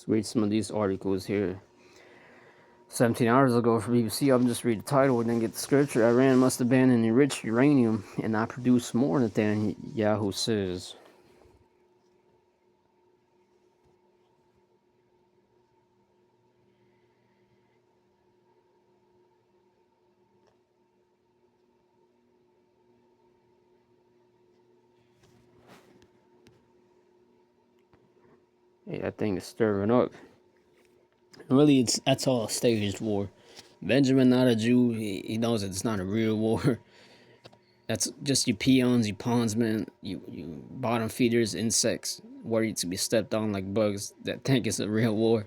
Let's read some of these articles here. 17 hours ago for BBC, I'll just read the title and then get the scripture. Iran must abandon enriched uranium and not produce more, Netanyahu says. Hey, that thing is stirring up. Really, that's all a staged war. Benjamin, not a Jew, he knows it's not a real war. That's just you peons, you pawns, man. You bottom feeders, insects, worried to be stepped on like bugs. That think it's a real war.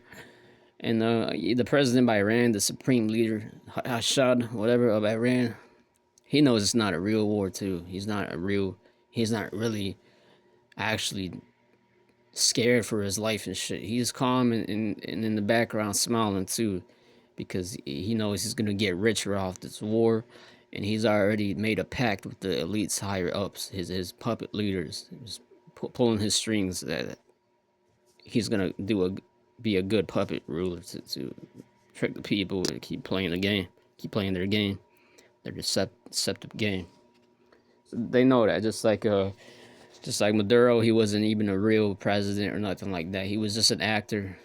And the president of Iran, the supreme leader, Hashad, whatever, of Iran, he knows it's not a real war too. He's not really actually scared for his life and shit. He's calm and in the background smiling too, because he knows he's gonna get richer off this war, and he's already made a pact with the elites higher ups, his puppet leaders, just pulling his strings, that he's gonna be a good puppet ruler to trick the people to keep playing the game, keep playing their game, their deceptive game. So they know that, just like Maduro, he wasn't even a real president or nothing like that. He was just an actor.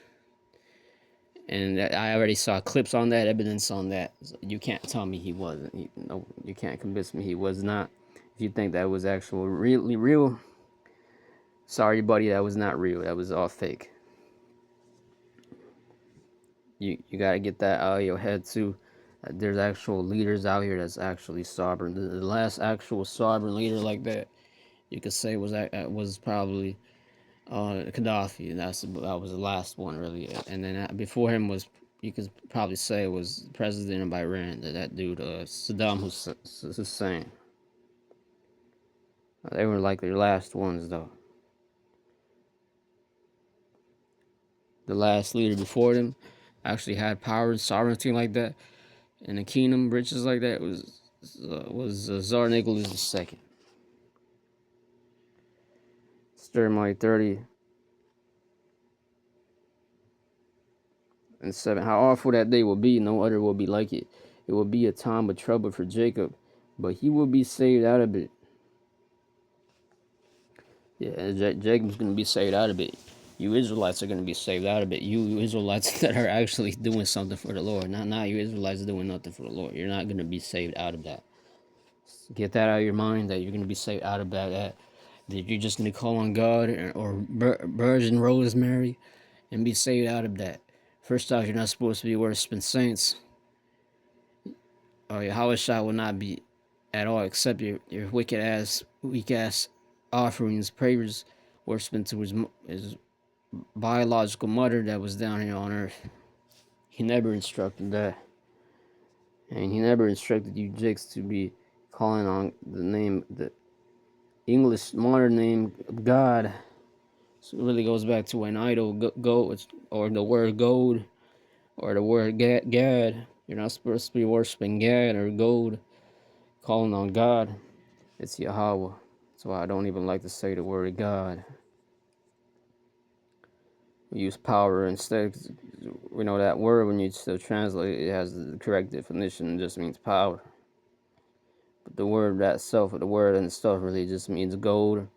And I already saw clips on that, evidence on that. So you can't tell me he wasn't. No, you can't convince me he was not. If you think that was actual, really real, sorry, buddy, that was not real. That was all fake. You gotta get that out of your head too. There's actual leaders out here that's actually sovereign. The last actual sovereign leader like that, you could say was probably Gaddafi. That was the last one really. And then before him was, you could probably say, was president of Iran. That dude, Saddam Hussein. They were like their last ones though. The last leader before them actually had power and sovereignty like that, and a kingdom, riches like that was Tsar Nicholas II. Jeremiah 30 and 7. How awful that day will be, no other will be like it. It will be a time of trouble for Jacob, but he will be saved out of it. Yeah, Jacob's going to be saved out of it. You Israelites are going to be saved out of it. You Israelites that are actually doing something for the Lord. Not you Israelites doing nothing for the Lord. You're not going to be saved out of that. Get that out of your mind, that you're going to be saved out of that you're just going to call on God or Virgin Rosemary and be saved out of that. First off, you're not supposed to be worshiping saints. Or Yahweh Shah will not be at all accept your wicked ass, weak ass offerings, prayers, worshiping to his biological mother that was down here on earth. He never instructed that. And he never instructed you jigs to be calling on the English modern name of God. So it really goes back to an idol, gold, or the word gold, or the word Gad. You're not supposed to be worshiping Gad or gold, calling on God. It's Yahweh. That's why I don't even like to say the word God. We use power instead. We know that word, when you still translate it, has the correct definition. It just means power. But the word itself, or the word and stuff, really just means gold,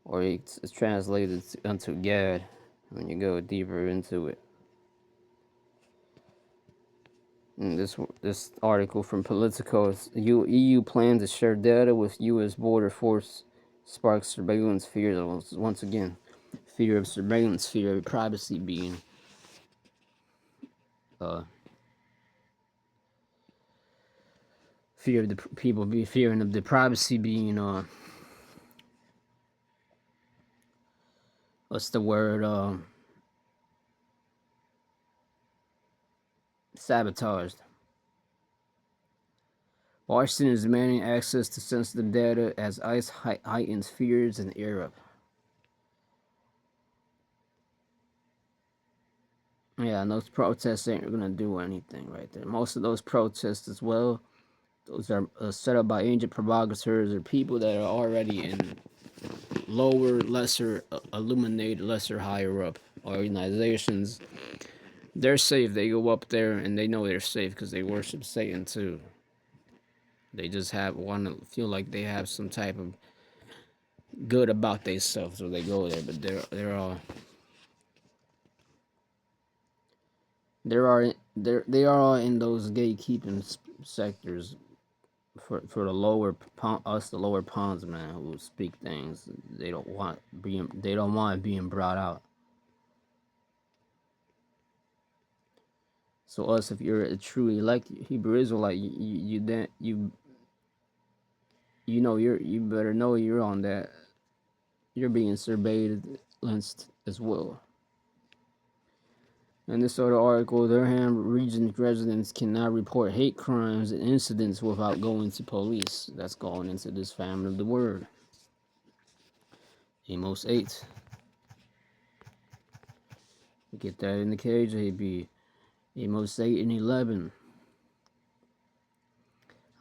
or it's translated unto Gad when you go deeper into it. And this article from Politico is EU plans to share data with U.S. border force sparks surveillance fears. Once again, fear of surveillance, fear of privacy being fear of the people be fearing of the privacy being what's the word, sabotaged. Washington is demanding access to sensitive data as ICE heightens fears in Europe. Yeah, and those protests ain't gonna do anything right there. Most of those protests as well, those are set up by ancient provocateurs or people that are already in lower, lesser, illuminated, lesser, higher up organizations, they're safe. They go up there and they know they're safe because they worship Satan too. They just want to feel like they have some type of good about themselves, so they go there. But they are all in those gatekeeping sectors for the the lower pawns, man, who speak things they don't want being brought out. So us, if you're a true elect Hebrew Israelite, you know you better know you're on that. You're being surveillance as well. In this other article, Durham region residents cannot report hate crimes and incidents without going to police. That's going into this family of the word. Amos 8. Get that in the KJB. Amos 8 and 11.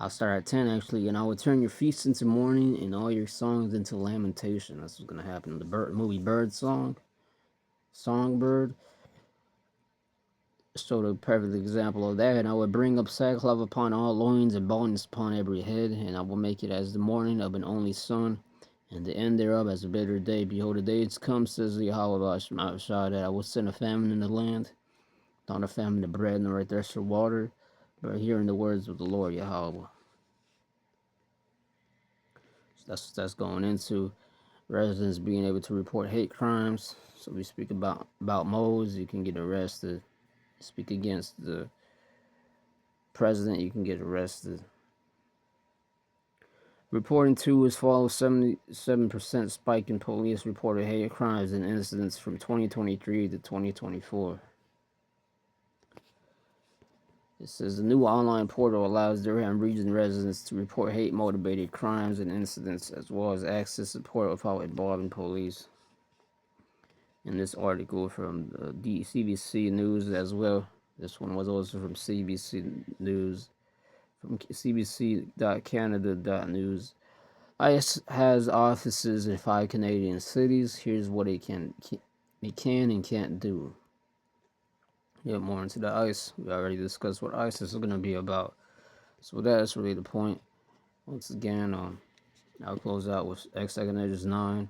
I'll start at 10 actually, and I will turn your feasts into mourning and all your songs into lamentation. That's what's going to happen. The movie Bird Songbird, showed a perfect example of that. And I will bring up sackcloth upon all loins and baldness upon every head, and I will make it as the morning of an only son, and the end thereof as a bitter day. Behold, the days come, says the Yahweh Shah, that I will send a famine in the land, not a famine of bread nor a thirst for water, but hearing the words of the Lord Yahweh. So that's going into residents being able to report hate crimes. So we speak about modes, you can get arrested. Speak against the president, you can get arrested. Reporting to as follows: 77% spike in police reported hate crimes and incidents from 2023 to 2024. It says the new online portal allows Durham region residents to report hate-motivated crimes and incidents, as well as access support without involving police. In this article from the CBC News as well. This one was also from CBC News, from cbc.canada.news. ICE has offices in 5 Canadian cities. Here's what it can and can't do. Get more into the ICE. We already discussed what ICE is going to be about. So that's really the point. Once again, I'll close out with Exodus 9,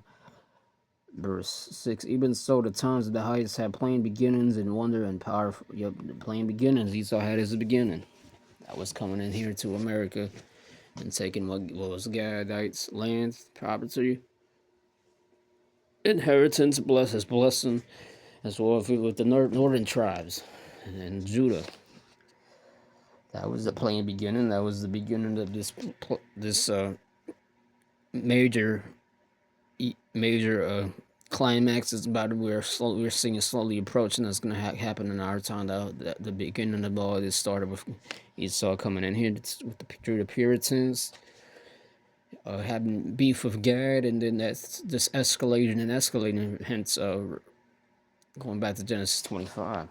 verse 6. Even so, the times of the heights had plain beginnings and wonder and powerful. Yep, the plain beginnings Esau had as a beginning. That was coming in here to America and taking what was Gadites' land, property, inheritance, bless blessing, as well with the northern tribes and Judah. That was the plain beginning. That was the beginning of this major climax. Is about we're seeing it slowly approaching. That's going to happen in our time. The beginning of all this started with Esau coming in here through the Puritans, having beef with Gad, and then that's just escalating. Hence, going back to Genesis 25.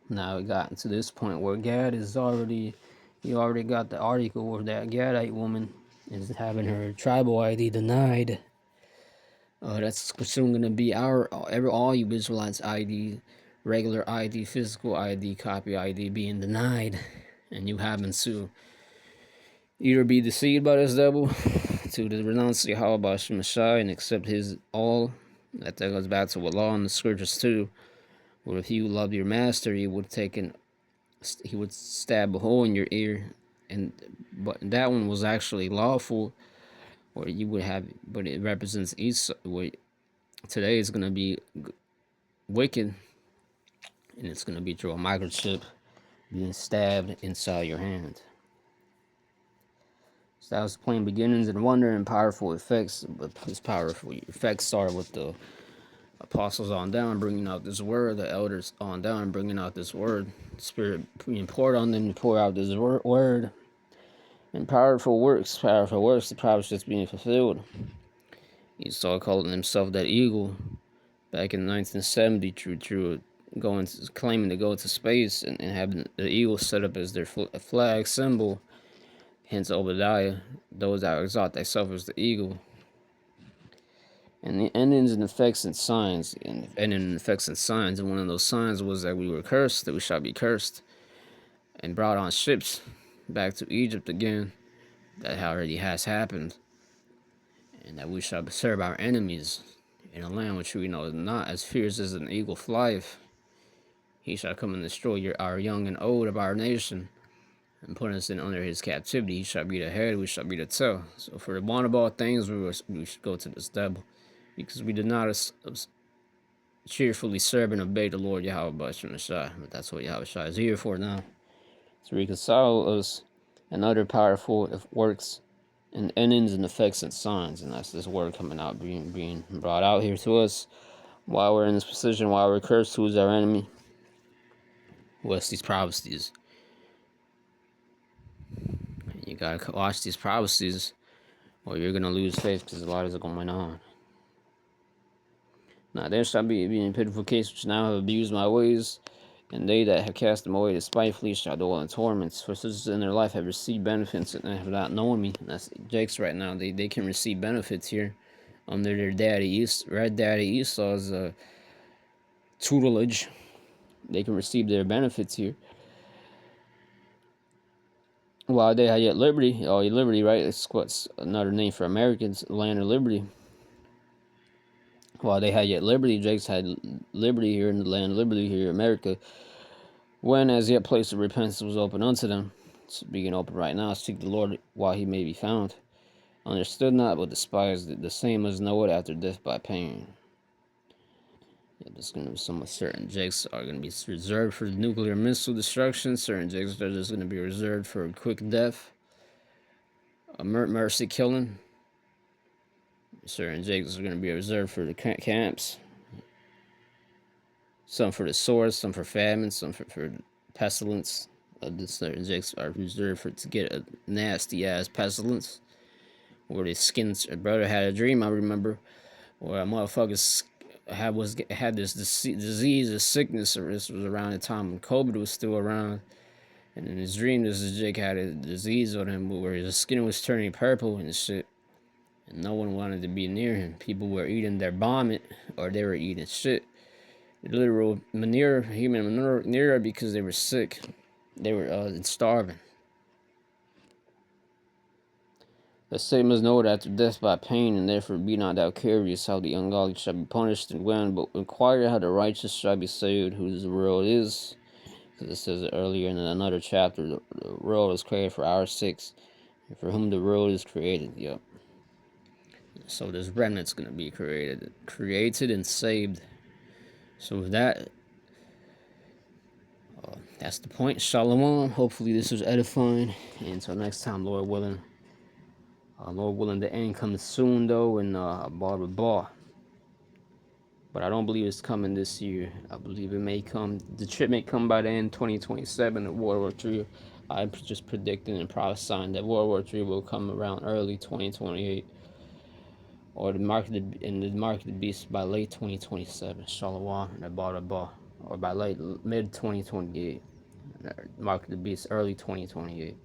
Now it got to this point where Gad is already got the article where that Gadite woman is having her tribal ID denied. That's soon going to be all you Israelites ID, regular ID, physical ID, copy ID being denied, and you having to either be deceived by this devil to renounce Yahweh Shemashai and accept his all. That goes back to what law in the scriptures too. Where if you loved your master, he would stab a hole in your ear, but that one was actually lawful, or you would have, but it represents Esau. Today is gonna be wicked, and it's gonna be through a microchip being stabbed inside your hand. So that was plain beginnings and wonder and powerful effects, but these powerful effects started with the apostles on down, bringing out this word, the elders on down, bringing out this word, Spirit being poured on them to pour out this word, and powerful works, the prophecies being fulfilled. Esau calling himself that eagle back in 1970 through claiming to go to space and having the eagle set up as their flag symbol. Hence Obadiah, those that exalt thyself as the eagle. And the endings and effects and signs, and ending and effects and signs, and one of those signs was that we were cursed, that we shall be cursed, and brought on ships back to Egypt again. That already has happened, and that we shall serve our enemies in a land which we know is not as fierce as an eagle flieth. He shall come and destroy our young and old of our nation, and put us in under his captivity. He shall be the head, we shall be the tail. So for the want of all things, we should go to this devil, because we did not cheerfully serve and obey the Lord Yahweh Bashar. But that's what Yahweh Shai is here for now, to reconcile us and other powerful works and endings and effects and signs. And that's this word coming out, being brought out here to us while we're in this position, while we're cursed. Who's our enemy? What's these prophecies? You gotta watch these prophecies, or you're gonna lose faith, because a lot is going on. Now there shall be in pitiful case which now have abused my ways, and they that have cast them away despitefully shall dwell in torments. For such in their life have received benefits and have not known me. And that's Jake's right now. They can receive benefits here under their daddy Red Daddy Esau's tutelage. They can receive their benefits here. While they had yet liberty, liberty, right? It's what's another name for Americans, land of liberty. While they had yet liberty, Jake's had liberty here in the land of liberty here in America. When as yet place of repentance was open unto them, it's being open right now. Seek the Lord while he may be found. Understood not, but despised it. The same as know it after death by pain. Yeah, there's going to be some certain jakes are going to be reserved for nuclear missile destruction. Certain jakes are just going to be reserved for quick death, a mercy killing. Certain jakes are going to be reserved for the camps. Some for the sword, some for famine, some for pestilence. The certain jakes are reserved for to get a nasty ass pestilence. Where the skins. A brother had a dream, I remember, where a motherfucker had this disease, a sickness, or this was around the time when COVID was still around. And in his dream, this Jake had a disease on him where his skin was turning purple and shit. And no one wanted to be near him. People were eating their vomit, or they were eating shit. Literal manure, human manure, because they were sick. They were starving. The same as know it after death by pain, and therefore be not thou curious how the ungodly shall be punished and when, but inquire how the righteous shall be saved, whose the world is. Because it says it earlier in another chapter, the world is created for our sakes, and for whom the world is created. Yep. So this remnant's going to be created and saved. So with that, that's the point. Shalom. Hopefully this was edifying. And until next time, Lord willing. Lord willing, the end comes soon, though, in Motb. But I don't believe it's coming this year. I believe it may come. The trip may come by the end 2027 of World War III. I'm just predicting and prophesying that World War III will come around early 2028. Or the mark of the beast by late 2027. Shalom and Motb. Or by mid 2028. Mark of the beast early 2028.